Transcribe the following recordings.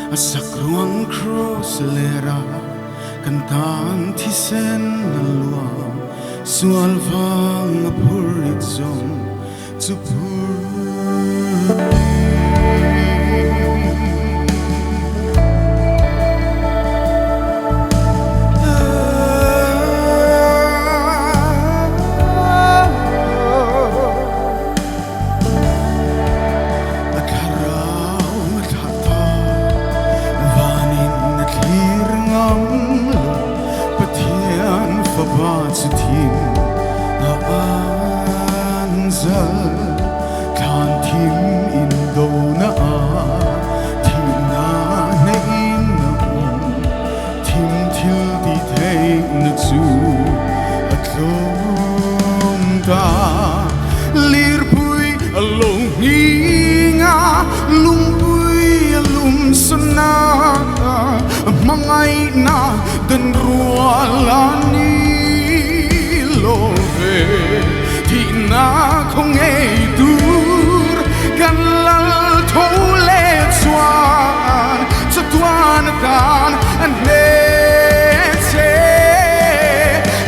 Asakruang cross lera kantan tisen nalwa sualvang purizom tupur Tim anzal kan tim indo na tim na in tim til di thei na chu atlom ta lir pui along hinga lung pui alum sana mangai na dan rualani thì na không nghe dur gan lal thâu lệ xoan Chatuan tan anh nê che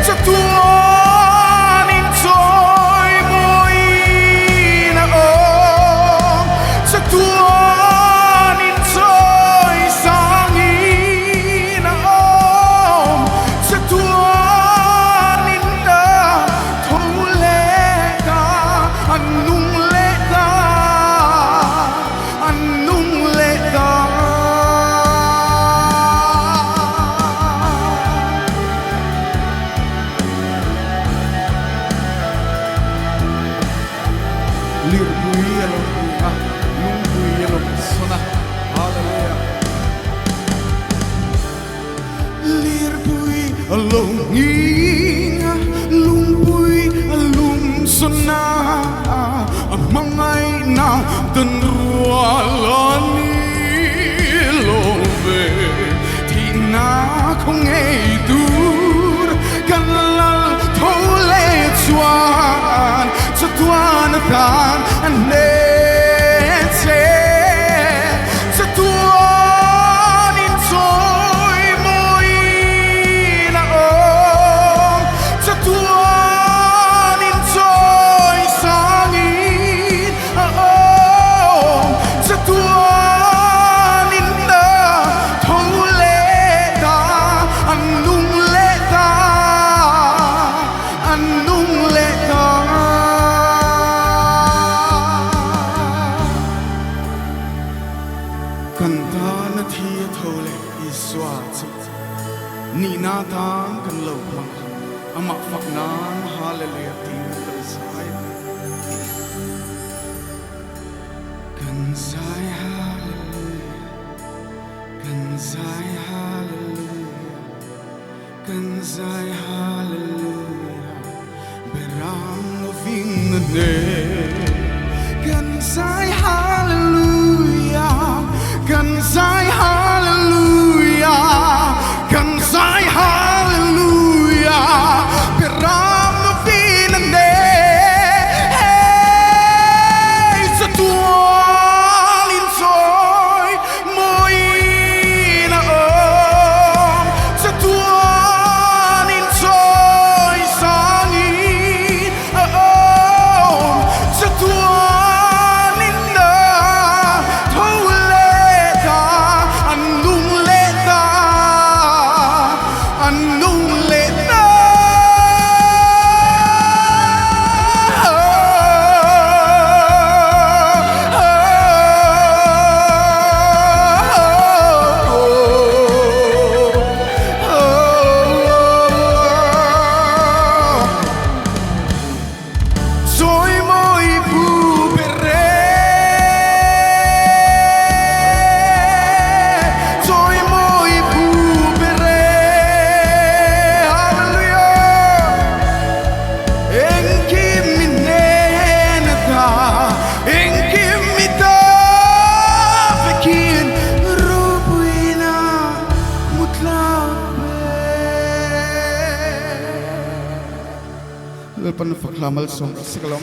Chatuanin trôi môi na ôm Chatuanin trôi sang na ôm Chatuanin along inga lung pui alum sana mangai na dan rualani love thì na không nghe dur gan lal thâu lệ chuan Chatuan tan anh nê che Chatuanin trôi môi na ôm Chatuanin trôi sang ôm Chatuanin na thâu lệ ta anh nung lệ ta anh nung lệ ta kanta na thia thâu lệ iswa ni na tang kan lo mang ama phak nan hallelujah tin kan sai hallelujah kan sai hallelujah kan sai hallelujah berang ving ne kan sai hallelujah kan sai hallelujah kan sai hallelujah beram vin ne Chatuanin trôi môi na ôm Chatuanin trôi sang ôm Chatuanin na thâu lệ ta anh nung lệ ta anh nung lệ ta Soy muy pubere Soy muy pubere Hallelujah En kim minena ta En kim mita Fekin rubuina mutlabe Lepas nak faklamal song sekalong